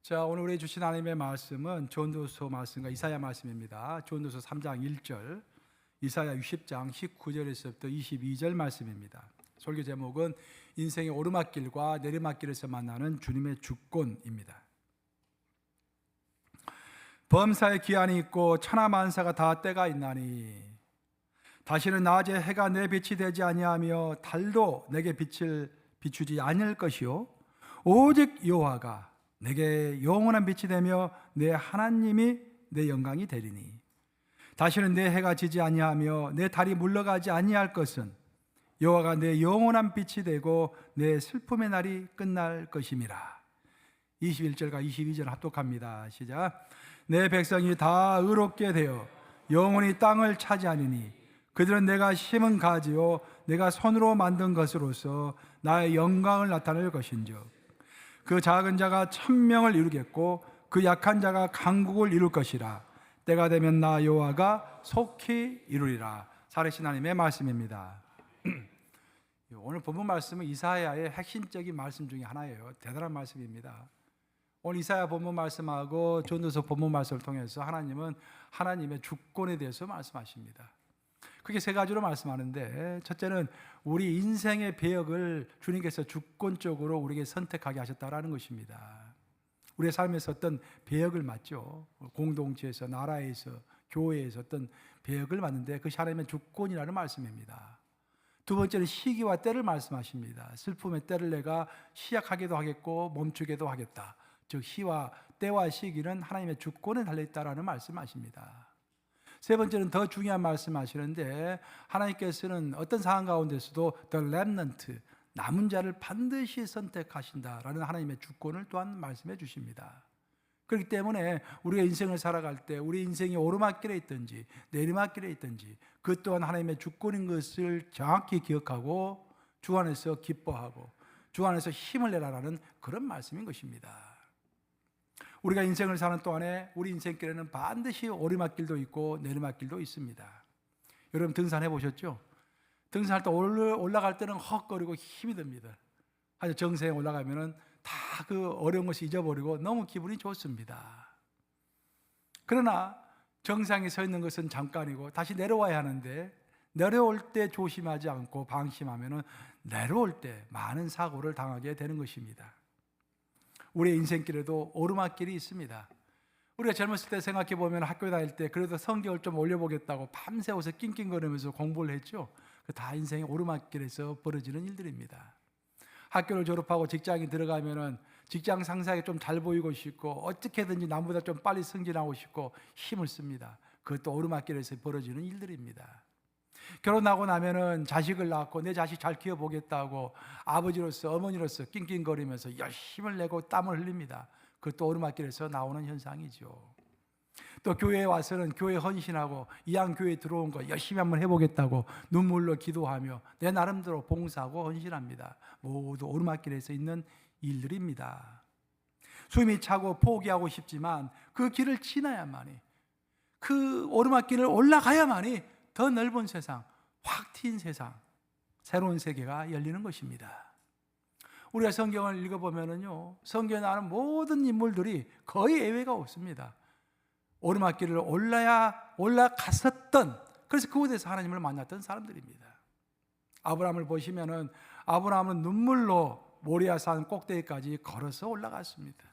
자, 오늘 우리 주신 하나님의 말씀은 전도서 말씀과 이사야 말씀입니다. 전도서 3장 1절, 이사야 60장 19절에서부터 22절 말씀입니다. 설교 제목은 인생의 오르막길과 내리막길에서 만나는 주님의 주권입니다. 범사의 기한이 있고 천하만사가 다 때가 있나니 다시는 낮에 해가 내 빛이 되지 아니하며 달도 내게 빛을 비추지 아니할 것이요 오직 여호와가 내게 영원한 빛이 되며 내 하나님이 내 영광이 되리니 다시는 내 해가 지지 아니하며 내 달이 물러가지 아니할 것은 여호와가 내 영원한 빛이 되고 내 슬픔의 날이 끝날 것임이라. 21절과 22절 합독합니다. 시작. 내 백성이 다 의롭게 되어 영원히 땅을 차지하리니 그들은 내가 심은 가지요 내가 손으로 만든 것으로서 나의 영광을 나타낼 것인즉 그 작은 자가 1000명을 이루겠고 그 약한 자가 강국을 이룰 것이라. 때가 되면 나 여호와가 속히 이루리라. 살아계신 하나님의 말씀입니다. 오늘 본문 말씀은 이사야의 핵심적인 말씀 중에 하나예요. 대단한 말씀입니다. 오늘 이사야 본문 말씀하고 전도서 본문 말씀을 통해서 하나님은 하나님의 주권에 대해서 말씀하십니다. 그게 세 가지로 말씀하는데, 첫째는 우리 인생의 배역을 주님께서 주권적으로 우리에게 선택하게 하셨다라는 것입니다. 우리의 삶에서 어떤 배역을 맡죠. 공동체에서, 나라에서, 교회에서 어떤 배역을 맡는데 그것이 하나님의 주권이라는 말씀입니다. 두 번째는 시기와 때를 말씀하십니다. 슬픔의 때를 내가 시작하기도 하겠고 멈추기도 하겠다. 즉 시와 때와 시기는 하나님의 주권에 달려있다라는 말씀하십니다. 세 번째는 더 중요한 말씀하시는데, 하나님께서는 어떤 상황 가운데서도 the remnant, 남은 자를 반드시 선택하신다라는 하나님의 주권을 또한 말씀해 주십니다. 그렇기 때문에 우리가 인생을 살아갈 때 우리 인생이 오르막길에 있든지 내리막길에 있든지 그 또한 하나님의 주권인 것을 정확히 기억하고 주 안에서 기뻐하고 주 안에서 힘을 내라라는 그런 말씀인 것입니다. 우리가 인생을 사는 동안에 우리 인생길에는 반드시 오르막길도 있고 내리막길도 있습니다. 여러분 등산해 보셨죠? 등산할 때 올라갈 때는 헉거리고 힘이 듭니다. 아주 정상에 올라가면은 다 그 어려운 것을 잊어버리고 너무 기분이 좋습니다. 그러나 정상에 서 있는 것은 잠깐이고 다시 내려와야 하는데, 내려올 때 조심하지 않고 방심하면은 내려올 때 많은 사고를 당하게 되는 것입니다. 우리의 인생길에도 오르막길이 있습니다. 우리가 젊었을 때 생각해 보면 학교 다닐 때 그래도 성경을 좀 올려보겠다고 밤새워서 낑낑거리면서 공부를 했죠. 그 다 인생의 오르막길에서 벌어지는 일들입니다. 학교를 졸업하고 직장에 들어가면은 직장 상사에게 좀 잘 보이고 싶고 어떻게든지 남보다 좀 빨리 승진하고 싶고 힘을 씁니다. 그것도 오르막길에서 벌어지는 일들입니다. 결혼하고 나면은 자식을 낳고 내 자식 잘 키워보겠다고 아버지로서 어머니로서 낑낑거리면서 열심을 내고 땀을 흘립니다. 그것도 오르막길에서 나오는 현상이죠. 또 교회에 와서는 교회 헌신하고 이왕 교회에 들어온 거 열심히 한번 해보겠다고 눈물로 기도하며 내 나름대로 봉사하고 헌신합니다. 모두 오르막길에서 있는 일들입니다. 숨이 차고 포기하고 싶지만 그 길을 지나야만이, 그 오르막길을 올라가야만이 더 넓은 세상, 확 트인 세상, 새로운 세계가 열리는 것입니다. 우리가 성경을 읽어보면요, 성경에 나오는 모든 인물들이 거의 예외가 없습니다. 오르막길을 올라갔었던, 그래서 그곳에서 하나님을 만났던 사람들입니다. 아브라함을 보시면은 아브라함은 눈물로 모리아산 꼭대기까지 걸어서 올라갔습니다.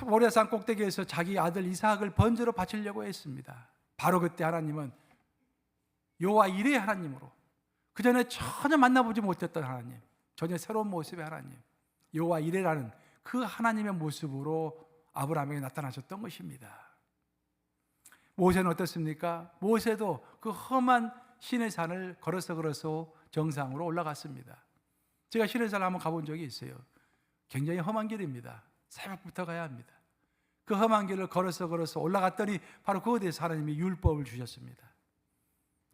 모리아산 꼭대기에서 자기 아들 이삭을 번제로 바치려고 했습니다. 바로 그때 하나님은 여호와 이레의 하나님으로, 그 전에 전혀 만나보지 못했던 하나님, 전혀 새로운 모습의 하나님, 여호와 이레라는 그 하나님의 모습으로 아브라함에게 나타나셨던 것입니다. 모세는 어떻습니까? 모세도 그 험한 시내산을 걸어서 정상으로 올라갔습니다. 제가 시내산을 한번 가본 적이 있어요. 굉장히 험한 길입니다. 새벽부터 가야 합니다. 그 험한 길을 걸어서 올라갔더니 바로 그곳에서 하나님이 율법을 주셨습니다.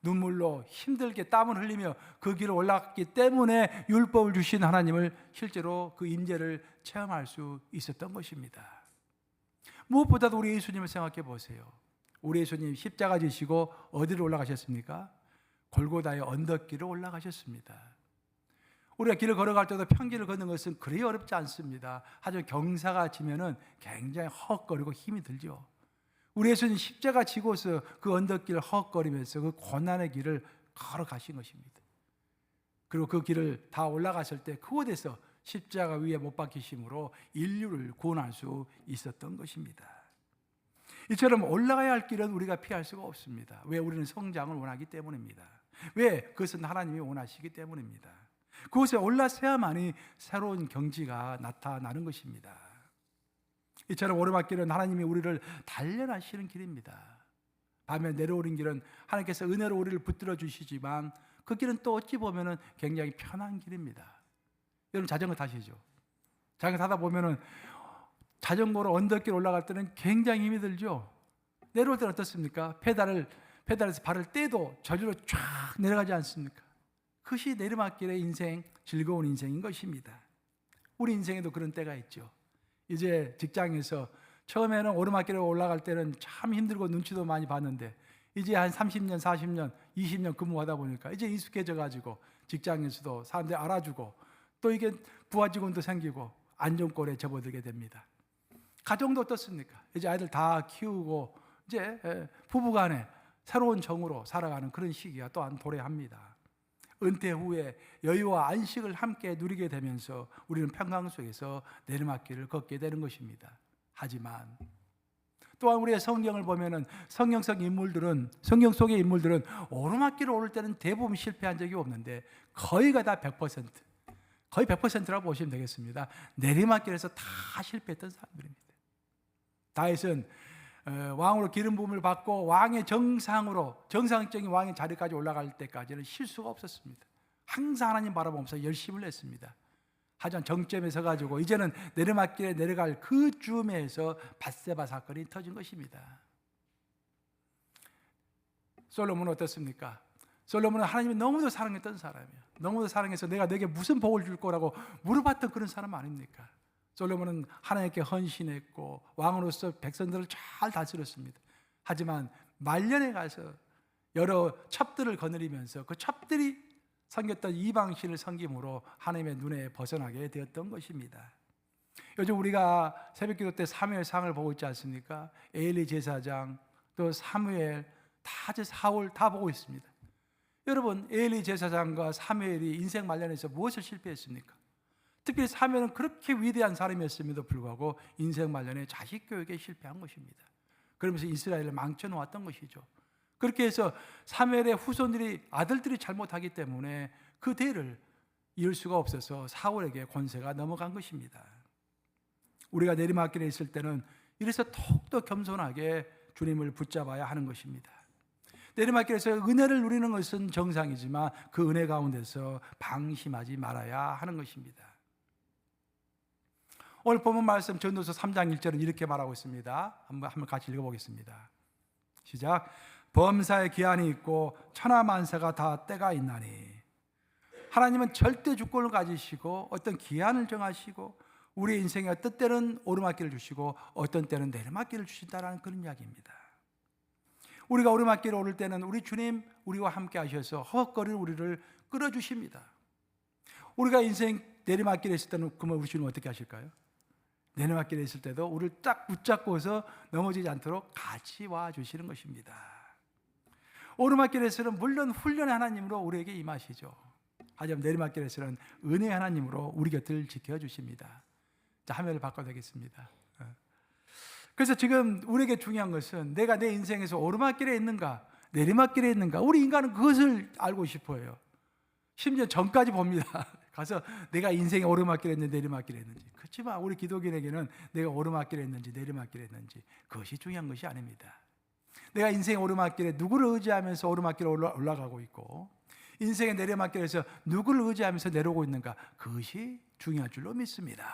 눈물로 힘들게 땀을 흘리며 그 길을 올라갔기 때문에 율법을 주신 하나님을 실제로 그 임재를 체험할 수 있었던 것입니다. 무엇보다도 우리 예수님을 생각해 보세요. 우리 예수님 십자가 지시고 어디로 올라가셨습니까? 골고다의 언덕길을 올라가셨습니다. 우리가 길을 걸어갈 때도 평길을 걷는 것은 그리 어렵지 않습니다. 하지만 경사가 지면은 굉장히 헉거리고 힘이 들죠. 우리 예수님 십자가 지고서 그 언덕길을 헉거리면서 그 고난의 길을 걸어가신 것입니다. 그리고 그 길을 다 올라갔을 때 그곳에서 십자가 위에 못 박히심으로 인류를 구원할 수 있었던 것입니다. 이처럼 올라가야 할 길은 우리가 피할 수가 없습니다. 왜? 우리는 성장을 원하기 때문입니다. 왜? 그것은 하나님이 원하시기 때문입니다. 그곳에 올라서야만이 새로운 경지가 나타나는 것입니다. 이처럼 오르막길은 하나님이 우리를 단련하시는 길입니다. 반면 내려오는 길은 하나님께서 은혜로 우리를 붙들어 주시지만 그 길은 또 어찌 보면 굉장히 편한 길입니다. 여러분 자전거 타시죠? 자전거 타다 보면 자전거로 언덕길 올라갈 때는 굉장히 힘이 들죠? 내려올 때는 어떻습니까? 페달에서 발을 떼도 저절로 쫙 내려가지 않습니까? 그것이 내리막길의 인생, 즐거운 인생인 것입니다. 우리 인생에도 그런 때가 있죠. 이제 직장에서 처음에는 오르막길에 올라갈 때는 참 힘들고 눈치도 많이 봤는데 이제 한 30년, 40년, 20년 근무하다 보니까 이제 익숙해져 가지고 직장에서도 사람들이 알아주고 또 이게 부하 직원도 생기고 안정권에 접어들게 됩니다. 가정도 어떻습니까? 이제 아이들 다 키우고 이제 부부간에 새로운 정으로 살아가는 그런 시기가 또한 도래합니다. 은퇴 후에 여유와 안식을 함께 누리게 되면서 우리는 평강 속에서 내리막길을 걷게 되는 것입니다. 하지만 또한 우리의 성경을 보면은 성경 속의 인물들은 오르막길을 오를 때는 대부분 실패한 적이 없는데 거의가 다 100%, 거의 100%라고 보시면 되겠습니다. 내리막길에서 다 실패했던 사람들입니다. 다윗은 왕으로 기름 부음을 받고 왕의 정상적인 왕의 자리까지 올라갈 때까지는 실수가 없었습니다. 항상 하나님 바라보면서 열심을 냈습니다. 하지만 정점에 서가지고 이제는 내리막길에 내려갈 그 즈음에서 밧세바 사건이 터진 것입니다. 솔로몬은 어떻습니까? 솔로몬은 하나님이 너무도 사랑했던 사람이에요. 너무도 사랑해서 내가 내게 무슨 복을 줄 거라고 물어봤던 그런 사람 아닙니까? 솔로몬은 하나님께 헌신했고 왕으로서 백성들을 잘 다스렸습니다. 하지만 말년에 가서 여러 첩들을 거느리면서 그 첩들이 섬겼던 이방신을 섬김으로 하나님의 눈에 벗어나게 되었던 것입니다. 요즘 우리가 새벽기도 때 사무엘상을 보고 있지 않습니까? 에일리 제사장, 또 사무엘, 사울 다 보고 있습니다. 여러분, 에일리 제사장과 사무엘이 인생 말년에서 무엇을 실패했습니까? 특히 사무엘은 그렇게 위대한 사람이었음에도 불구하고 인생 말년에 자식 교육에 실패한 것입니다. 그러면서 이스라엘을 망쳐놓았던 것이죠. 그렇게 해서 사무엘의 후손들이 아들들이 잘못하기 때문에 그 대를 이을 수가 없어서 사울에게 권세가 넘어간 것입니다. 우리가 내리막길에 있을 때는 이래서 더욱더 겸손하게 주님을 붙잡아야 하는 것입니다. 내리막길에서 은혜를 누리는 것은 정상이지만 그 은혜 가운데서 방심하지 말아야 하는 것입니다. 오늘 본문 말씀 전도서 3장 1절은 이렇게 말하고 있습니다. 한번 같이 읽어보겠습니다. 시작. 범사의 기한이 있고 천하만사가 다 때가 있나니. 하나님은 절대 주권을 가지시고 어떤 기한을 정하시고 우리 인생에 어떤 때는 오르막길을 주시고 어떤 때는 내리막길을 주신다는 그런 이야기입니다. 우리가 오르막길을 오를 때는 우리 주님 우리와 함께 하셔서 허걱거리는 우리를 끌어주십니다. 우리가 인생 내리막길에 있을 때는 그러면 우리 주님 어떻게 하실까요? 내리막길에 있을 때도 우리를 딱 붙잡고서 넘어지지 않도록 같이 와주시는 것입니다. 오르막길에서는 물론 훈련의 하나님으로 우리에게 임하시죠. 하지만 내리막길에서는 은혜의 하나님으로 우리 곁을 지켜주십니다. 자, 화면을 바꿔되겠습니다. 그래서 지금 우리에게 중요한 것은 내가 내 인생에서 오르막길에 있는가 내리막길에 있는가. 우리 인간은 그것을 알고 싶어요. 심지어 전까지 봅니다. 가서 내가 인생에 오르막길에 있는지 내리막길에 있는지. 그렇지만 우리 기독인에게는 내가 오르막길에 있는지 내리막길에 있는지 그것이 중요한 것이 아닙니다. 내가 인생의 오르막길에 누구를 의지하면서 오르막길에 올라가고 있고 인생의 내리막길에서 누구를 의지하면서 내려오고 있는가 그것이 중요한 줄로 믿습니다.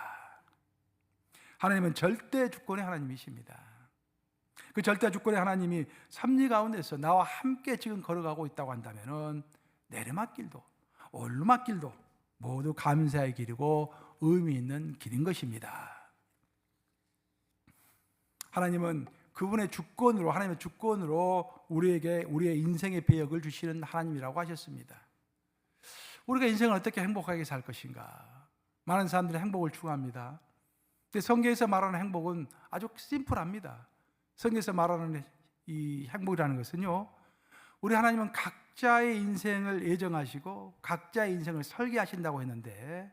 하나님은 절대 주권의 하나님이십니다. 그 절대 주권의 하나님이 섭리 가운데서 나와 함께 지금 걸어가고 있다고 한다면 내리막길도 오르막길도 모두 감사의 길이고 의미 있는 길인 것입니다. 하나님은 그분의 주권으로 하나님의 주권으로 우리에게 우리의 인생의 배역을 주시는 하나님이라고 하셨습니다. 우리가 인생을 어떻게 행복하게 살 것인가? 많은 사람들이 행복을 추구합니다. 근데 성경에서 말하는 행복은 아주 심플합니다. 성경에서 말하는 이 행복이라는 것은요, 우리 하나님은 각자의 인생을 예정하시고 각자의 인생을 설계하신다고 했는데,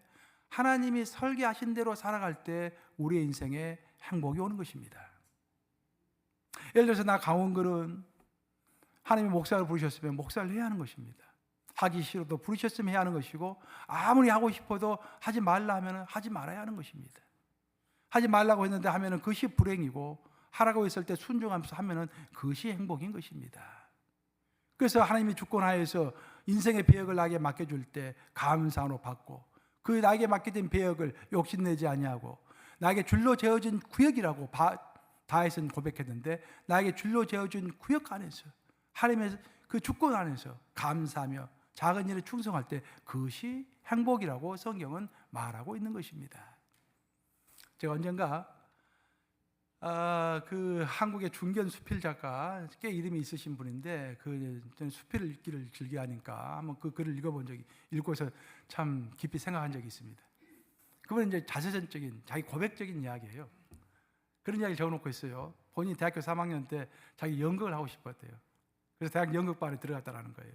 하나님이 설계하신 대로 살아갈 때 우리의 인생에 행복이 오는 것입니다. 예를 들어서 나 강원글은 하나님이 목사를 부르셨으면 목사를 해야 하는 것입니다. 하기 싫어도 부르셨으면 해야 하는 것이고, 아무리 하고 싶어도 하지 말라 하면 하지 말아야 하는 것입니다. 하지 말라고 했는데 하면은 그것이 불행이고, 하라고 했을 때 순종하면서 하면은 그것이 행복인 것입니다. 그래서 하나님이 주권하여서 인생의 배역을 나에게 맡겨줄 때 감사로 받고, 그 나에게 맡겨진 배역을 욕심내지 아니하고, 나에게 줄로 재어진 구역이라고 다윗은 고백했는데, 나에게 줄로 재어진 구역 안에서 하나님의 그 주권 안에서 감사하며 작은 일에 충성할 때 그것이 행복이라고 성경은 말하고 있는 것입니다. 제가 언젠가 그 한국의 중견 수필 작가, 꽤 이름이 있으신 분인데, 저는 수필을 읽기를 즐겨하니까 한번 그 글을 읽고서 참 깊이 생각한 적이 있습니다. 그분은 이제 자서전적인, 자기 고백적인 이야기예요. 그런 이야기를 적어놓고 있어요. 본인이 대학교 3학년 때 자기 연극을 하고 싶었대요. 그래서 대학 연극반에 들어갔다라는 거예요.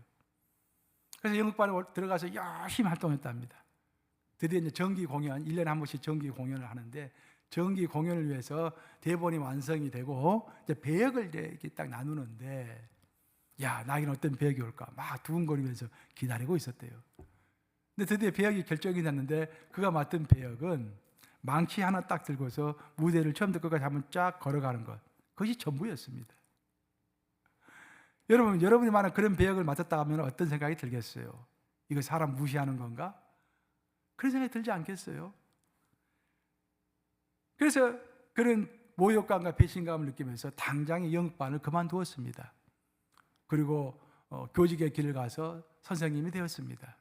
그래서 연극반에 들어가서 열심히 활동했답니다. 드디어 이제 정기 공연, 1년에 한 번씩 정기 공연을 하는데, 정기 공연을 위해서 대본이 완성이 되고 이제 배역을 이렇게 딱 나누는데, 야, 나에게는 어떤 배역이 올까 막 두근거리면서 기다리고 있었대요. 근데 드디어 배역이 결정이 됐는데, 그가 맡은 배역은 망치 하나 딱 들고서 무대를 처음부터 끝까지 한번 쫙 걸어가는 것, 그것이 전부였습니다. 여러분이 만약 그런 배역을 맡았다 하면 어떤 생각이 들겠어요? 이거 사람 무시하는 건가? 그런 생각이 들지 않겠어요? 그래서 그런 모욕감과 배신감을 느끼면서 당장에 연극반을 그만두었습니다. 그리고 교직의 길을 가서 선생님이 되었습니다.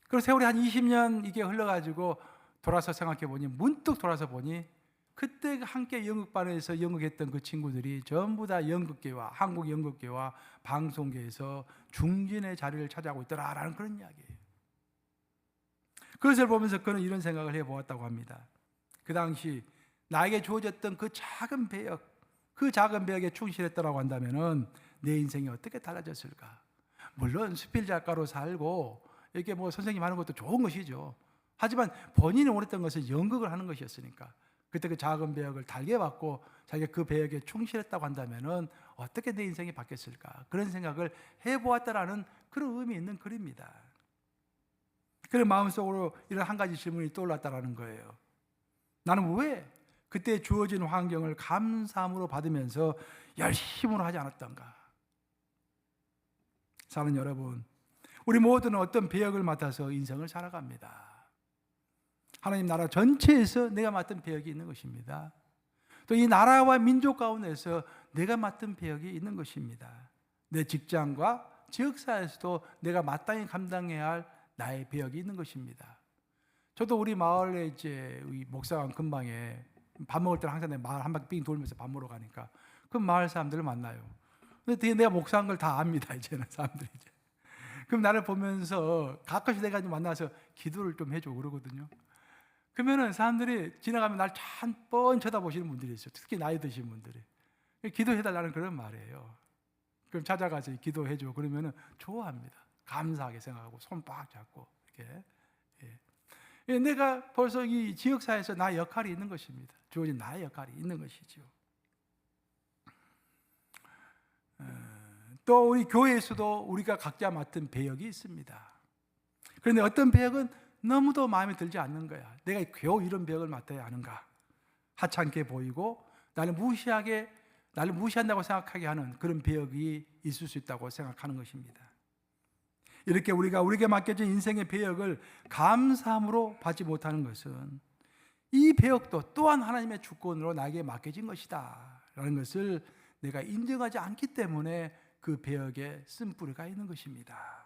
그리고 세월이 한 20년 이게 흘러가지고 돌아서 생각해 보니, 문득 돌아서 보니, 그때 함께 연극반에서 연극했던 그 친구들이 전부 다 연극계와 한국 연극계와 방송계에서 중진의 자리를 차지하고 있더라라는 그런 이야기예요. 그것을 보면서 그는 이런 생각을 해보았다고 합니다. 그 당시 나에게 주어졌던 그 작은 배역, 그 작은 배역에 충실했다라고 한다면은 내 인생이 어떻게 달라졌을까? 물론 수필 작가로 살고 이렇게 뭐 선생님 하는 것도 좋은 것이죠. 하지만 본인이 원했던 것은 연극을 하는 것이었으니까, 그때 그 작은 배역을 달게 받고 자기가 그 배역에 충실했다고 한다면은 어떻게 내 인생이 바뀌었을까? 그런 생각을 해보았다라는 그런 의미 있는 글입니다. 그런 마음속으로 이런 한 가지 질문이 떠올랐다라는 거예요. 나는 왜 그때 주어진 환경을 감사함으로 받으면서 열심으로 하지 않았던가? 사랑하는 여러분, 우리 모두는 어떤 배역을 맡아서 인생을 살아갑니다. 하나님 나라 전체에서 내가 맡은 배역이 있는 것입니다. 또 이 나라와 민족 가운데서 내가 맡은 배역이 있는 것입니다. 내 직장과 지역사회에서도 내가 마땅히 감당해야 할 나의 배역이 있는 것입니다. 저도 우리 마을에 이제 목사관 근방에 밥 먹을 때는 항상 내 마을 한 바퀴 삥 돌면서 밥 먹으러 가니까 그 마을 사람들을 만나요. 근데 되게 내가 목사한 걸 다 압니다, 이제는 사람들이 이제. 그럼 나를 보면서 가끔씩 내가 만나서 기도를 좀 해줘 그러거든요. 그러면은 사람들이 지나가면 날 참 뻔히 쳐다보시는 분들이 있어요. 특히 나이 드신 분들이. 기도해달라는 그런 말이에요. 그럼 찾아가서 기도해줘 그러면은 좋아합니다. 감사하게 생각하고 손 빡 잡고 이렇게. 예. 내가 벌써 이 지역사회에서 나의 역할이 있는 것입니다. 주어진 나의 역할이 있는 것이죠. 또 우리 교회에서도 우리가 각자 맡은 배역이 있습니다. 그런데 어떤 배역은 너무도 마음에 들지 않는 거야. 내가 겨우 이런 배역을 맡아야 하는가? 하찮게 보이고 나를 무시한다고 생각하게 하는 그런 배역이 있을 수 있다고 생각하는 것입니다. 이렇게 우리에게 맡겨진 인생의 배역을 감사함으로 받지 못하는 것은 이 배역도 또한 하나님의 주권으로 나에게 맡겨진 것이다 라는 것을 내가 인정하지 않기 때문에 그 배역에 쓴뿌리가 있는 것입니다.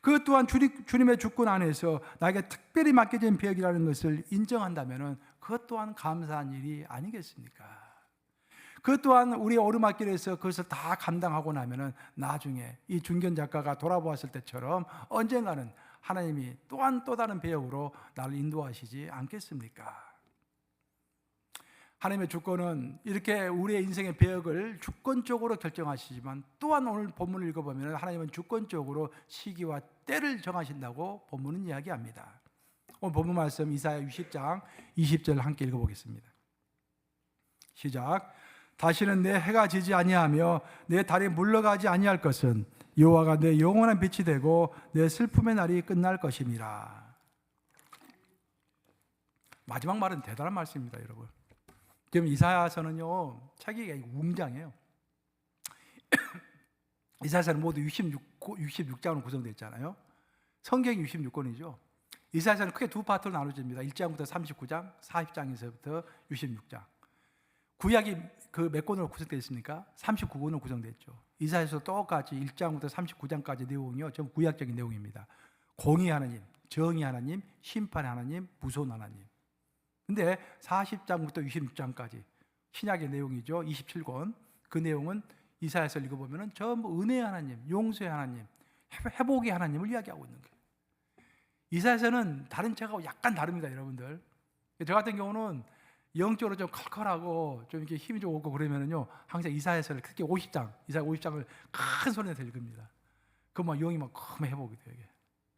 그것 또한 주님의 주권 안에서 나에게 특별히 맡겨진 배역이라는 것을 인정한다면 그것 또한 감사한 일이 아니겠습니까? 그것 또한 우리의 오르막길에서 그것을 다 감당하고 나면 나중에 이 중견 작가가 돌아보았을 때처럼 언젠가는 하나님이 또한 또 다른 배역으로 나를 인도하시지 않겠습니까? 하나님의 주권은 이렇게 우리의 인생의 배역을 주권적으로 결정하시지만, 또한 오늘 본문을 읽어보면 하나님은 주권적으로 시기와 때를 정하신다고 본문은 이야기합니다. 오늘 본문 말씀 이사야 60장 20절 함께 읽어보겠습니다. 시작. 다시는 내 해가 지지 아니하며 내 달이 물러가지 아니할 것은 여호와가 내 영원한 빛이 되고 내 슬픔의 날이 끝날 것임이라. 마지막 말은 대단한 말씀입니다, 여러분. 지금 이사야서는요, 책이 웅장해요. 이사야서는 모두 66장으로 구성되어 있잖아요. 성경이 66권이죠. 이사야서는 크게 두 파트로 나눠집니다. 1장부터 39장, 40장에서부터 66장. 구약이 그 몇 권으로 구성되어 있습니까? 39권으로 구성되어 있죠. 이사야서 똑같이 1장부터 39장까지 내용이요, 전부 구약적인 내용입니다. 공의 하나님, 정의 하나님, 심판의 하나님, 무서운 하나님. 근데 40장부터 26장까지 신약의 내용이죠. 27권. 그 내용은 이사야서를 읽어보면 전부 은혜의 하나님, 용서의 하나님, 회복의 하나님을 이야기하고 있는 거예요. 이사야서는 다른 책하고 약간 다릅니다, 여러분들. 저 같은 경우는 영적으로 좀 컬컬하고 좀 이렇게 힘이 좀 오고 그러면은요, 항상 이사야서를 특히 50장, 이사야 50장을 큰 소리내서 읽습니다. 그럼 영이 막 크게 회복이 돼요.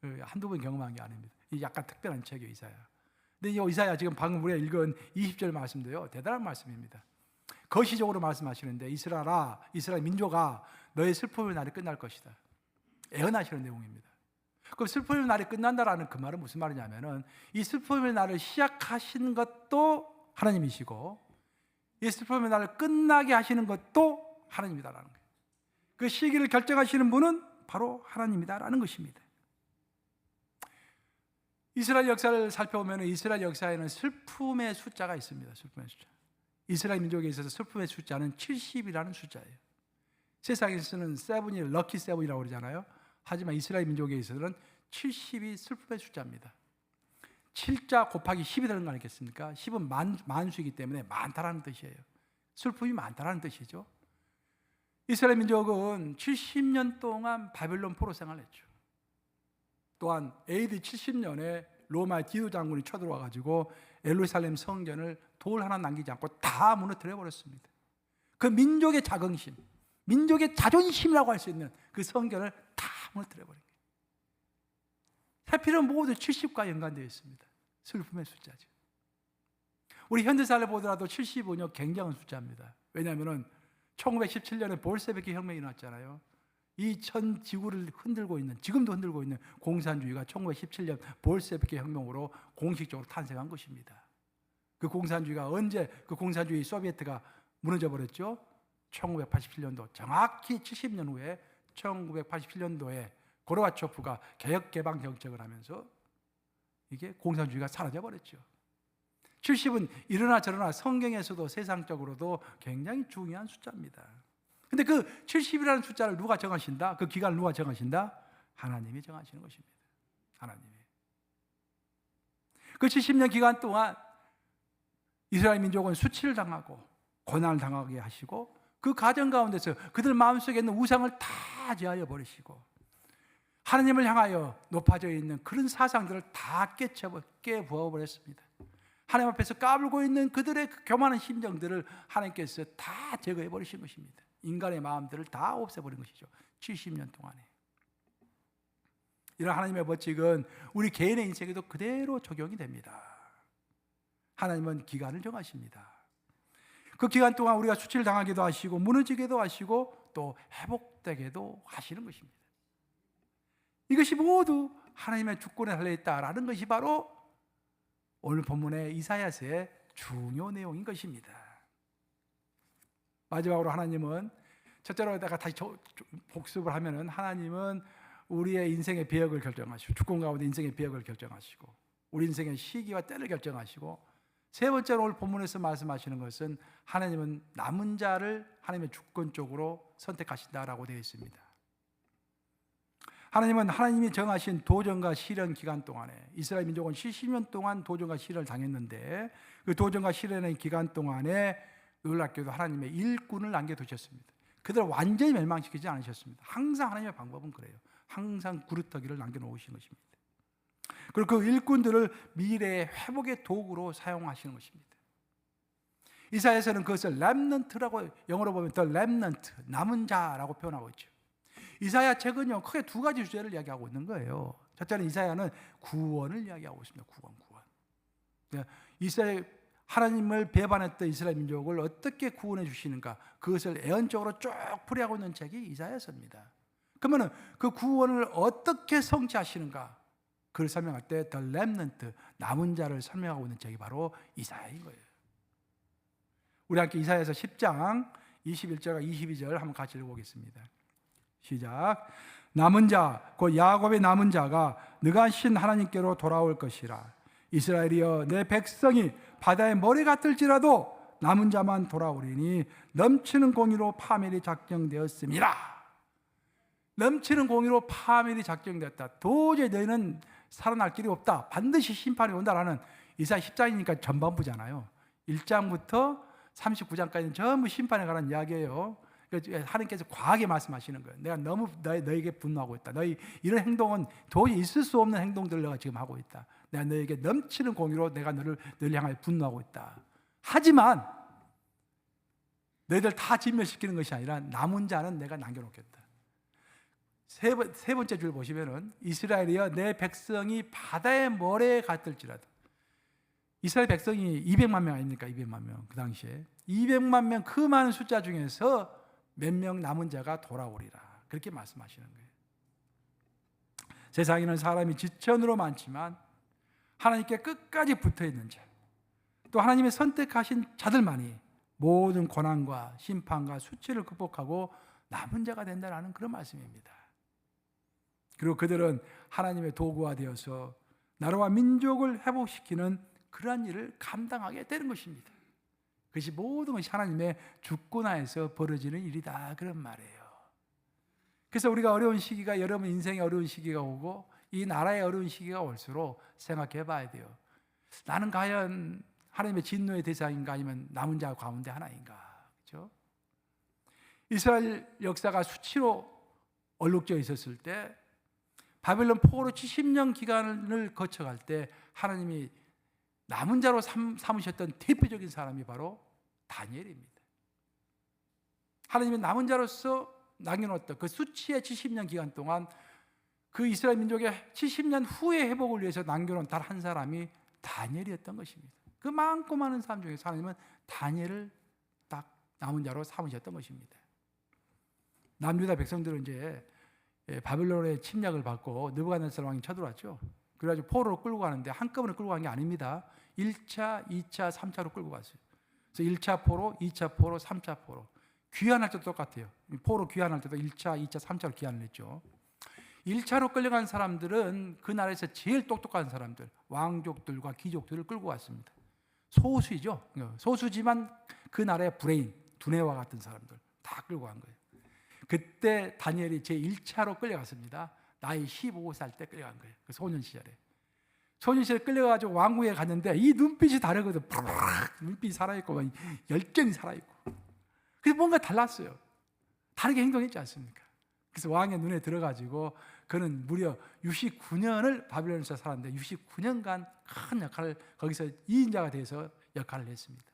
이게 한두 번 경험한 게 아닙니다. 이 약간 특별한 책이에요, 이사야. 근데 이 이사야 지금 방금 우리가 읽은 20절 말씀도요, 대단한 말씀입니다. 거시적으로 말씀하시는데, 이스라엘아, 이스라엘 민족아, 너의 슬픔의 날이 끝날 것이다. 애언하시는 내용입니다. 그럼 슬픔의 날이 끝난다라는 그 말은 무슨 말이냐면은, 이 슬픔의 날을 시작하신 것도 하나님이시고, 이 슬픔의 날을 끝나게 하시는 것도 하나님이다라는 거예요. 그 시기를 결정하시는 분은 바로 하나님이다라는 것입니다. 이스라엘 역사를 살펴보면 이스라엘 역사에는 슬픔의 숫자가 있습니다. 슬픔의 숫자. 이스라엘 민족에 있어서 슬픔의 숫자는 70이라는 숫자예요. 세상에서는 세븐이 럭키 세븐이라고 그러잖아요. 하지만 이스라엘 민족에 있어서는 70이 슬픔의 숫자입니다. 7자 곱하기 10이 되는 거 아니겠습니까? 10은 만수이기 때문에 많다라는 뜻이에요. 슬픔이 많다라는 뜻이죠. 이스라엘 민족은 70년 동안 바벨론 포로 생활했죠. 또한 AD 70년에 로마의 디도 장군이 쳐들어와 가지고 예루살렘 성전을 돌 하나 남기지 않고 다 무너뜨려 버렸습니다. 그 민족의 자긍심, 민족의 자존심이라고 할 수 있는 그 성전을 다 무너뜨려 버린 거예요. 세필은 모두 70과 연관되어 있습니다. 슬픔의 숫자죠. 우리 현대사를 보더라도 70은요, 굉장한 숫자입니다. 왜냐하면 1917년에 볼셰비키 혁명이 났잖아요. 이 전 지구를 흔들고 있는, 지금도 흔들고 있는 공산주의가 1917년 볼셰비키 혁명으로 공식적으로 탄생한 것입니다. 그 공산주의가 언제 그 공산주의 소비에트가 무너져 버렸죠? 1987년도, 정확히 70년 후에 1987년도에 고르바초프가 개혁 개방 정책을 하면서 이게 공산주의가 사라져 버렸죠. 70은 이러나 저러나 성경에서도 세상적으로도 굉장히 중요한 숫자입니다. 근데 그 70이라는 숫자를 누가 정하신다? 그 기간을 누가 정하신다? 하나님이 정하시는 것입니다. 하나님이. 그 70년 기간 동안 이스라엘 민족은 수치를 당하고 고난을 당하게 하시고, 그 과정 가운데서 그들 마음속에 있는 우상을 다 제하여 버리시고, 하나님을 향하여 높아져 있는 그런 사상들을 다 깨부어 버렸습니다. 하나님 앞에서 까불고 있는 그들의 그 교만한 심정들을 하나님께서 다 제거해 버리신 것입니다. 인간의 마음들을 다 없애버린 것이죠. 70년 동안에. 이런 하나님의 법칙은 우리 개인의 인생에도 그대로 적용이 됩니다. 하나님은 기간을 정하십니다. 그 기간 동안 우리가 수치를 당하기도 하시고 무너지기도 하시고 또 회복되게도 하시는 것입니다. 이것이 모두 하나님의 주권에 달려있다라는 것이 바로 오늘 본문의 이사야서의 중요 내용인 것입니다. 마지막으로 하나님은, 첫째로 내가 다시 복습을 하면은, 하나님은 우리의 인생의 배역을 결정하시고, 주권 가운데 인생의 배역을 결정하시고, 우리 인생의 시기와 때를 결정하시고, 세 번째로 오늘 본문에서 말씀하시는 것은 하나님은 남은 자를 하나님의 주권 쪽으로 선택하신다라고 되어 있습니다. 하나님은 하나님이 정하신 도전과 시련 기간 동안에, 이스라엘 민족은 70년 동안 도전과 시련을 당했는데, 그 도전과 시련의 기간 동안에 놀랍게도 하나님의 일꾼을 남겨두셨습니다. 그들을 완전히 멸망시키지 않으셨습니다. 항상 하나님의 방법은 그래요. 항상 구루터기를 남겨놓으신 것입니다. 그리고 그 일꾼들을 미래의 회복의 도구로 사용하시는 것입니다. 이사야서는 그것을 렘넌트라고, 영어로 보면 the remnant, 남은 자라고 표현하고 있죠. 이사야 책은요 크게 두 가지 주제를 이야기하고 있는 거예요. 첫째는 이사야는 구원을 이야기하고 있습니다. 구원. 이스라엘, 하나님을 배반했던 이스라엘 민족을 어떻게 구원해 주시는가, 그것을 애언적으로 쭉 풀이하고 있는 책이 이사야서입니다. 그러면 그 구원을 어떻게 성취하시는가, 그걸 설명할 때 the remnant, 남은 자를 설명하고 있는 책이 바로 이사야인 거예요. 우리 함께 이사야서 10장 21절과 22절 한번 같이 읽어보겠습니다. 시작. 남은 자, 곧 야곱의 남은 자가 너가 신 하나님께로 돌아올 것이라. 이스라엘이여, 내 백성이 바다의 머리 같을지라도 남은 자만 돌아오리니 넘치는 공의로 파멸이 작정되었음이라. 넘치는 공의로 파멸이 작정되었다. 도저히 너희는 살아날 길이 없다. 반드시 심판이 온다라는 이사야 10장이니까 전반부잖아요. 1장부터 39장까지는 전부 심판에 관한 이야기예요. 하나님께서 과하게 말씀하시는 거예요. 내가 너무 너에게 분노하고 있다. 너희 이런 행동은 도저히 있을 수 없는 행동들을 내가 지금 하고 있다. 내가 너에게 넘치는 공의로 내가 너를 향하여 분노하고 있다. 하지만 너희들 다 진멸시키는 것이 아니라 남은 자는 내가 남겨놓겠다. 세 번째 줄 보시면은 이스라엘이여, 내 백성이 바다의 모래에 같을지라도. 이스라엘 백성이 200만 명 아닙니까? 200만 명. 그 당시에 200만 명, 그 많은 숫자 중에서 몇 명 남은 자가 돌아오리라, 그렇게 말씀하시는 거예요. 세상에는 사람이 지천으로 많지만 하나님께 끝까지 붙어있는 자, 또 하나님의 선택하신 자들만이 모든 고난과 심판과 수치를 극복하고 남은 자가 된다는 그런 말씀입니다. 그리고 그들은 하나님의 도구가 되어서 나라와 민족을 회복시키는 그러한 일을 감당하게 되는 것입니다. 그것이 모든 것이 하나님의 주권하에서 벌어지는 일이다, 그런 말이에요. 그래서 우리가 어려운 시기가, 여러분 인생에 어려운 시기가 오고 이 나라에 어려운 시기가 올수록 생각해 봐야 돼요. 나는 과연 하나님의 진노의 대상인가, 아니면 남은 자 가운데 하나인가? 그렇죠? 이스라엘 역사가 수치로 얼룩져 있었을 때, 바벨론 포로로 70년 기간을 거쳐갈 때 하나님이 남은 자로 삼으셨던 대표적인 사람이 바로 다니엘입니다. 하나님이 남은 자로서 남겨놓았던 그 수치의 70년 기간 동안 그 이스라엘 민족의 70년 후의 회복을 위해서 남겨놓은 단 한 사람이 다니엘이었던 것입니다. 그 많고 많은 사람 중에서 하나님은 다니엘을 딱 남은 자로 삼으셨던 것입니다. 남유다 백성들은 이제 바벨론의 침략을 받고 느부갓네살 왕이 쳐들어왔죠. 그래가지고 포로로 끌고 가는데 한꺼번에 끌고 간 게 아닙니다. 1차, 2차, 3차로 끌고 갔어요. 그래서 1차 포로, 2차 포로, 3차 포로. 귀환할 때도 똑같아요. 포로 귀환할 때도 1차, 2차, 3차로 귀환을 했죠. 1차로 끌려간 사람들은 그 나라에서 제일 똑똑한 사람들, 왕족들과 귀족들을 끌고 갔습니다. 소수이죠. 소수지만 그 나라의 브레인, 두뇌와 같은 사람들 다 끌고 간 거예요. 그때 다니엘이 제1차로 끌려갔습니다. 나이 15살 때 끌려간 거예요. 그 소년 시절에. 소년 시절에 끌려가지고 왕궁에 갔는데 이 눈빛이 다르거든. 눈빛이 살아있고 열정이 살아있고. 그래서 뭔가 달랐어요. 다르게 행동했지 않습니까? 그래서 왕의 눈에 들어가지고 그는 무려 69년을 바빌론에서 살았는데 69년간 큰 역할을 거기서 2인자가 돼서 역할을 했습니다.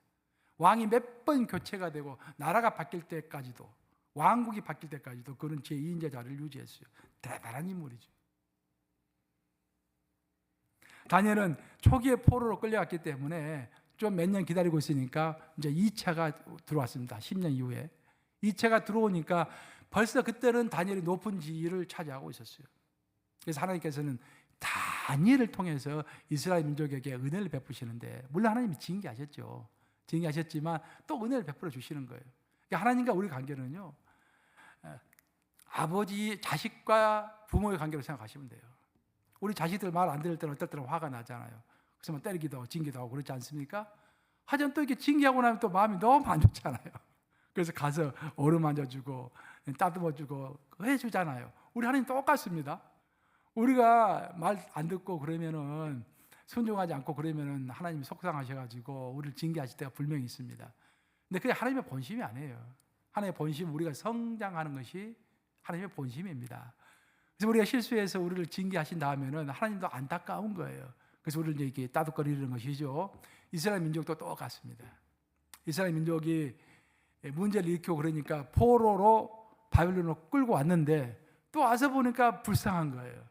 왕이 몇 번 교체가 되고 나라가 바뀔 때까지도, 왕국이 바뀔 때까지도 그는 제2인자 자리를 유지했어요. 대단한 인물이죠. 다니엘은 초기에 포로로 끌려갔기 때문에 좀 몇 년 기다리고 있으니까 이제 2차가 들어왔습니다. 10년 이후에 2차가 들어오니까 벌써 그때는 다니엘이 높은 지위를 차지하고 있었어요. 그래서 하나님께서는 다니엘을 통해서 이스라엘 민족에게 은혜를 베푸시는데, 물론 하나님이 징계하셨죠. 징계하셨지만 또 은혜를 베풀어 주시는 거예요. 그러니까 하나님과 우리 관계는요, 아버지, 자식과 부모의 관계로 생각하시면 돼요. 우리 자식들 말 안 들을 때는 어떨 때는 화가 나잖아요. 그래서 뭐 때리기도 하고 징계도 하고 그렇지 않습니까? 하지만 또 이렇게 징계하고 나면 또 마음이 너무 안 좋잖아요. 그래서 가서 어루만져주고 따듬어주고 해주잖아요. 우리 하나님 똑같습니다. 우리가 말 안 듣고 그러면은, 순종하지 않고 그러면은 하나님이 속상하셔가지고 우리를 징계하실 때가 분명히 있습니다. 근데 그게 하나님의 본심이 아니에요. 하나님의 본심은 우리가 성장하는 것이 하나님의 본심입니다. 그래서 우리가 실수해서 우리를 징계하신다 하면은 하나님도 안타까운 거예요. 그래서 우리를 이제 이렇게 따뜻거리는 것이죠. 이스라엘 민족도 똑같습니다. 이스라엘 민족이 문제를 일으키고 그러니까 포로로 바벨론으로 끌고 왔는데 또 와서 보니까 불쌍한 거예요.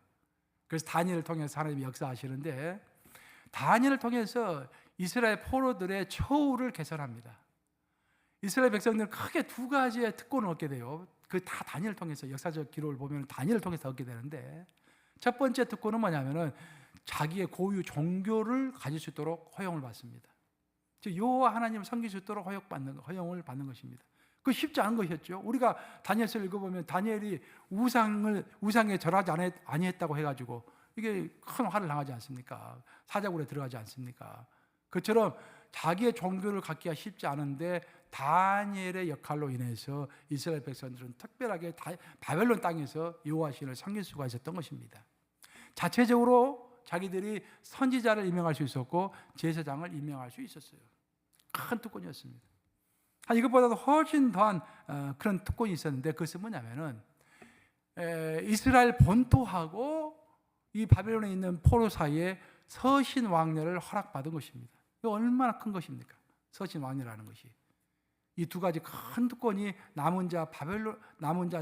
그래서 다니엘을 통해서 하나님이 역사하시는데 다니엘을 통해서 이스라엘 포로들의 처우를 개선합니다. 이스라엘 백성들은 크게 두 가지의 특권을 얻게 돼요. 그 다 다니엘을 통해서 역사적 기록을 보면 다니엘을 통해서 얻게 되는데 첫 번째 특권은 뭐냐면은 자기의 고유 종교를 가질 수 있도록 허용을 받습니다. 즉 여호와 하나님을 섬길 수 있도록 허용을 받는 것입니다. 그 쉽지 않은 것이었죠. 우리가 다니엘서를 읽어보면 다니엘이 우상에 절하지 아니했다고 해가지고 이게 큰 화를 당하지 않습니까? 사자굴에 들어가지 않습니까? 그처럼 자기의 종교를 갖기가 쉽지 않은데 다니엘의 역할로 인해서 이스라엘 백성들은 특별하게 바벨론 땅에서 여호와 신을 섬길 수가 있었던 것입니다. 자체적으로 자기들이 선지자를 임명할 수 있었고 제사장을 임명할 수 있었어요. 큰 특권이었습니다. 이것보다도 훨씬 더한 그런 특권이 있었는데 그것은 뭐냐면은 이스라엘 본토하고 이 바벨론에 있는 포로 사이에 서신 왕래를 허락받은 것입니다. 이거 얼마나 큰 것입니까? 서신 왕래라는 것이. 이 두 가지 큰 특권이 남은 자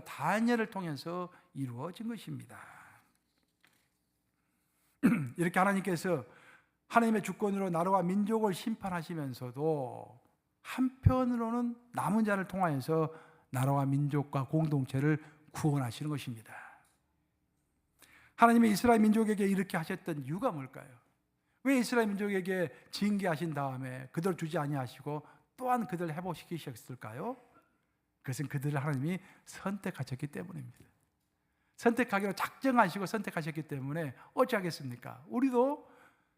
다니엘을 통해서 이루어진 것입니다. 이렇게 하나님께서 하나님의 주권으로 나라와 민족을 심판하시면서도 한편으로는 남은 자를 통하여서 나라와 민족과 공동체를 구원하시는 것입니다. 하나님이 이스라엘 민족에게 이렇게 하셨던 이유가 뭘까요? 왜 이스라엘 민족에게 징계하신 다음에 그들을 주지 아니하시고 또한 그들을 회복시키셨을까요? 그것은 그들을 하나님이 선택하셨기 때문입니다. 선택하기로 작정하시고 선택하셨기 때문에 어찌하겠습니까? 우리도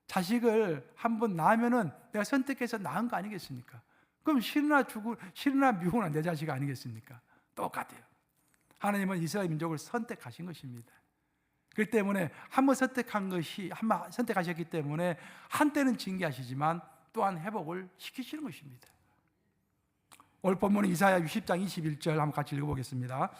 자식을 한번 낳으면은 내가 선택해서 낳은 거 아니겠습니까? 그럼 실이나 미우나 내 자식 아니겠습니까? 똑같아요. 하나님은 이스라엘 민족을 선택하신 것입니다. 그렇기 때문에 한번 선택하셨기 때문에 한때는 징계하시지만 또한 회복을 시키시는 것입니다. 오늘 본문은 이사야 60장 21절 한번 같이 읽어보겠습니다.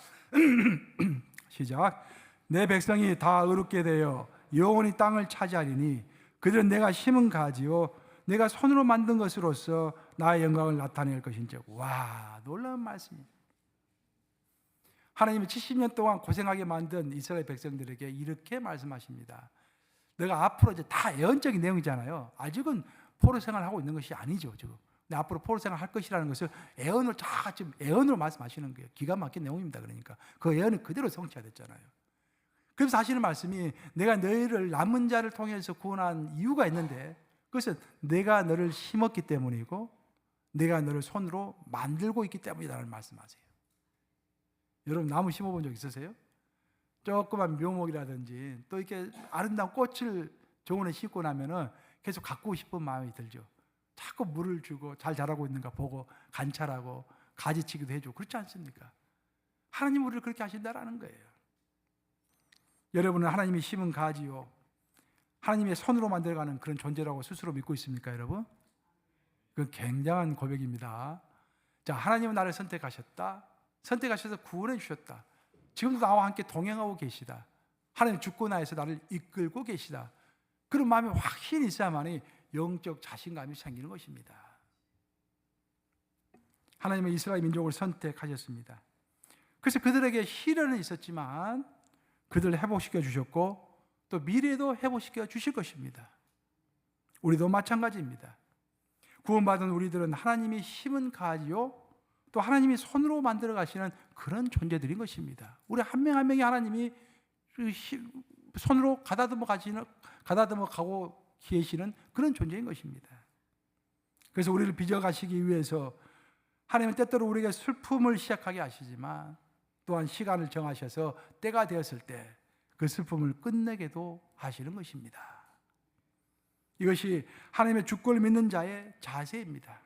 시작. 내 백성이 다 의롭게 되어 영원히 땅을 차지하리니 그들은 내가 심은 가지요 내가 손으로 만든 것으로서 나의 영광을 나타낼 것인즉. 와, 놀라운 말씀입니다. 하나님은 70년 동안 고생하게 만든 이스라엘 백성들에게 이렇게 말씀하십니다. 내가 앞으로 이제 다 예언적인 내용이잖아요. 아직은 포로 생활하고 있는 것이 아니죠, 지금. 근데 앞으로 포로 생활할 것이라는 것을 예언으로 말씀하시는 거예요. 기가 막힌 내용입니다. 그러니까 그 예언은 그대로 성취됐잖아요. 그래서 하시는 말씀이 내가 너희를 남은 자를 통해서 구원한 이유가 있는데 그것은 내가 너를 심었기 때문이고 내가 너를 손으로 만들고 있기 때문이라는 말씀하세요. 여러분 나무 심어본 적 있으세요? 조그만 묘목이라든지 또 이렇게 아름다운 꽃을 정원에 심고 나면은 계속 갖고 싶은 마음이 들죠. 자꾸 물을 주고 잘 자라고 있는가 보고 관찰하고 가지치기도 해주고 그렇지 않습니까? 하나님 우리를 그렇게 하신다라는 거예요. 여러분은 하나님이 심은 가지요 하나님의 손으로 만들어가는 그런 존재라고 스스로 믿고 있습니까, 여러분? 그건 굉장한 고백입니다. 자, 하나님은 나를 선택하셔서 구원해 주셨다. 지금도 나와 함께 동행하고 계시다. 하나님 주권하에서 나를 이끌고 계시다. 그런 마음이 확실히 있어야만이 영적 자신감이 생기는 것입니다. 하나님은 이스라엘 민족을 선택하셨습니다. 그래서 그들에게 시련은 있었지만 그들을 회복시켜 주셨고 또 미래도 회복시켜 주실 것입니다. 우리도 마찬가지입니다. 구원받은 우리들은 하나님이 심은 가지요 또 하나님이 손으로 만들어 가시는 그런 존재들인 것입니다. 우리 한 명 한 명이 하나님이 손으로 가다듬어 가고 계시는 그런 존재인 것입니다. 그래서 우리를 빚어가시기 위해서 하나님은 때때로 우리에게 슬픔을 시작하게 하시지만 또한 시간을 정하셔서 때가 되었을 때 그 슬픔을 끝내게도 하시는 것입니다. 이것이 하나님의 주권을 믿는 자의 자세입니다.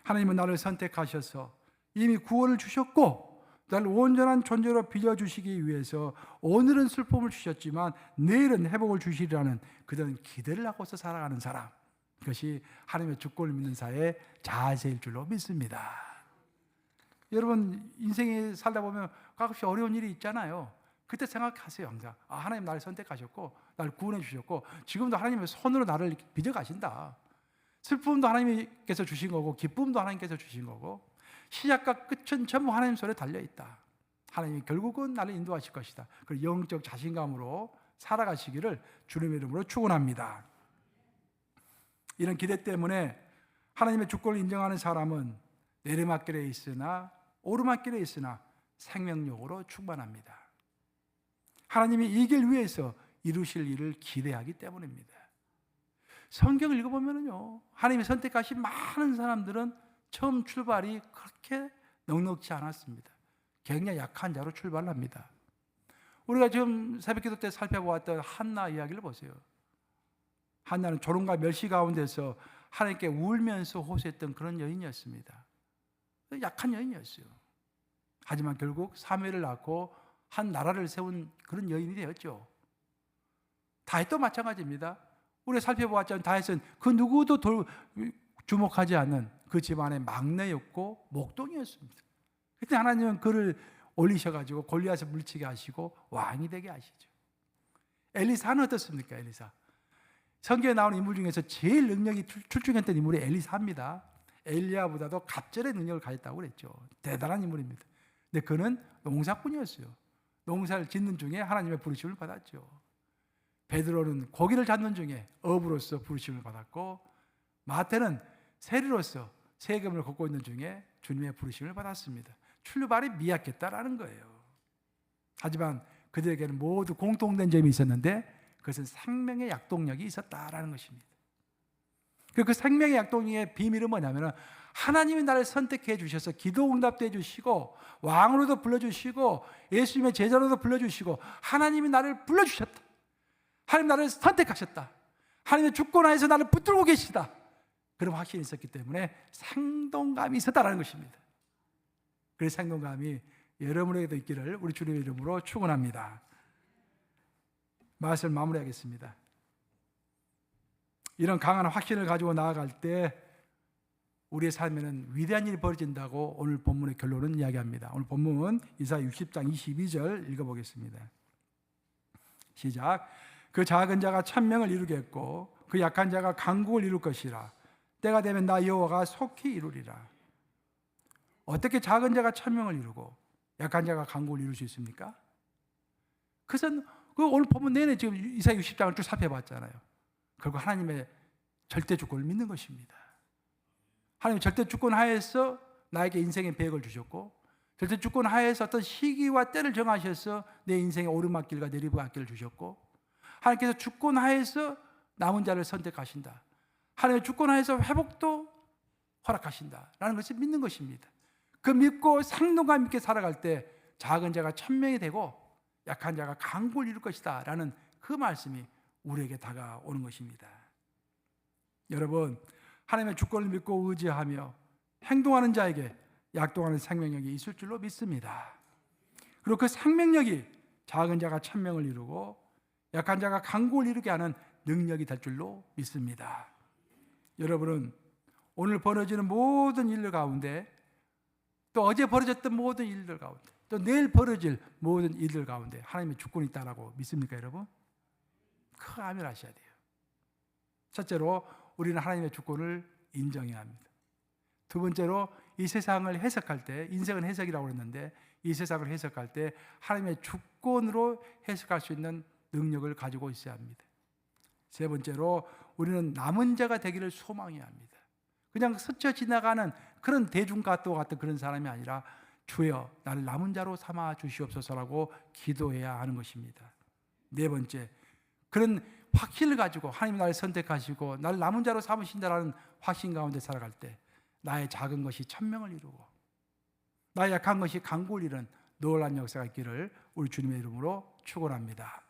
하나님은 나를 선택하셔서 이미 구원을 주셨고 나를 온전한 존재로 빌려주시기 위해서 오늘은 슬픔을 주셨지만 내일은 회복을 주시리라는 그런 기대를 하고서 살아가는 사람, 그것이 하나님의 주권을 믿는 자의 자세일 줄로 믿습니다. 여러분 인생에 살다 보면 가끔씩 어려운 일이 있잖아요. 그때 생각하세요. 항상 하나님 나를 선택하셨고 나를 구원해 주셨고 지금도 하나님의 손으로 나를 빚어가신다. 슬픔도 하나님께서 주신 거고 기쁨도 하나님께서 주신 거고 시작과 끝은 전부 하나님 손에 달려있다. 하나님이 결국은 나를 인도하실 것이다. 그 영적 자신감으로 살아가시기를 주님의 이름으로 축원합니다. 이런 기대 때문에 하나님의 주권을 인정하는 사람은 내리막길에 있으나 오르막길에 있으나 생명력으로 충만합니다. 하나님이 이 길 위에서 이루실 일을 기대하기 때문입니다. 성경을 읽어보면요, 하나님이 선택하신 많은 사람들은 처음 출발이 그렇게 넉넉지 않았습니다. 굉장히 약한 자로 출발합니다. 우리가 지금 새벽기도 때 살펴보았던 한나 이야기를 보세요. 한나는 조롱과 멸시 가운데서 하나님께 울면서 호소했던 그런 여인이었습니다. 약한 여인이었어요. 하지만 결국 사무엘을 낳고 한 나라를 세운 그런 여인이 되었죠. 다윗도 마찬가지입니다. 우리가 살펴보았잖아요. 다윗은 그 누구도 주목하지 않는 그 집안의 막내였고 목동이었습니다. 그때 하나님은 그를 올리셔가지고 골리앗을 물리치게 하시고 왕이 되게 하시죠. 엘리사는 어떻습니까? 엘리사, 성경에 나오는 인물 중에서 제일 능력이 출중했던 인물이 엘리사입니다. 엘리야보다도 갑절의 능력을 가졌다고 그랬죠. 대단한 인물입니다. 근데 그는 농사꾼이었어요. 농사를 짓는 중에 하나님의 부르심을 받았죠. 베드로는 고기를 잡는 중에 어부로서 부르심을 받았고, 마태는 세리로서 세금을 걷고 있는 중에 주님의 부르심을 받았습니다. 출발이 미약했다라는 거예요. 하지만 그들에게는 모두 공통된 점이 있었는데 그것은 생명의 약동력이 있었다라는 것입니다. 그 생명의 약동력의 비밀은 뭐냐면 하나님이 나를 선택해 주셔서 기도 응답도 해주시고 왕으로도 불러주시고 예수님의 제자로도 불러주시고 하나님이 나를 불러주셨다. 하나님 나를 선택하셨다. 하나님의 주권하에서 나를 붙들고 계시다. 그런 확신이 있었기 때문에 생동감이 있었다는 것입니다. 그 생동감이 여러분에게도 있기를 우리 주님의 이름으로 축원합니다. 말씀을 마무리하겠습니다. 이런 강한 확신을 가지고 나아갈 때 우리의 삶에는 위대한 일이 벌어진다고 오늘 본문의 결론은 이야기합니다. 오늘 본문 이사야 60장 22절 읽어보겠습니다. 시작. 그 작은 자가 천명을 이루겠고 그 약한 자가 강국을 이룰 것이라. 때가 되면 나 여호와가 속히 이루리라. 어떻게 작은 자가 천명을 이루고 약한 자가 강국을 이룰 수 있습니까? 그것은 오늘 본문 내내 지금 이사야 60장을 쭉 살펴봤잖아요. 결국 하나님의 절대 주권을 믿는 것입니다. 하나님의 절대 주권 하에서 나에게 인생의 계획을 주셨고 절대 주권 하에서 어떤 시기와 때를 정하셔서 내 인생의 오르막길과 내리막길을 주셨고 하나님께서 주권 하에서 남은 자를 선택하신다. 하나님의 주권 하에서 회복도 허락하신다라는 것을 믿는 것입니다. 그 믿고 상동감 있게 살아갈 때 작은 자가 천명이 되고 약한 자가 강국을 이룰 것이다 라는 그 말씀이 우리에게 다가오는 것입니다. 여러분, 하나님의 주권을 믿고 의지하며 행동하는 자에게 약동하는 생명력이 있을 줄로 믿습니다. 그리고 그 생명력이 작은 자가 천명을 이루고 약한 자가 강국을 이루게 하는 능력이 될 줄로 믿습니다. 여러분은 오늘 벌어지는 모든 일들 가운데 또 어제 벌어졌던 모든 일들 가운데 또 내일 벌어질 모든 일들 가운데 하나님의 주권이 있다고 믿습니까, 여러분? 큰 아멘 하셔야 돼요. 첫째로 우리는 하나님의 주권을 인정해야 합니다. 두 번째로 이 세상을 해석할 때, 인생은 해석이라고 그랬는데 이 세상을 해석할 때 하나님의 주권으로 해석할 수 있는 능력을 가지고 있어야 합니다. 세 번째로 우리는 남은 자가 되기를 소망해야 합니다. 그냥 스쳐 지나가는 그런 대중가또 같은 그런 사람이 아니라 주여 나를 남은 자로 삼아 주시옵소서라고 기도해야 하는 것입니다. 네 번째, 그런 확신을 가지고 하나님이 나를 선택하시고 나를 남은 자로 삼으신다라는 확신 가운데 살아갈 때 나의 작은 것이 천명을 이루고 나의 약한 것이 강국을 이룬 놀라운 역사가 있기를 우리 주님의 이름으로 축원합니다.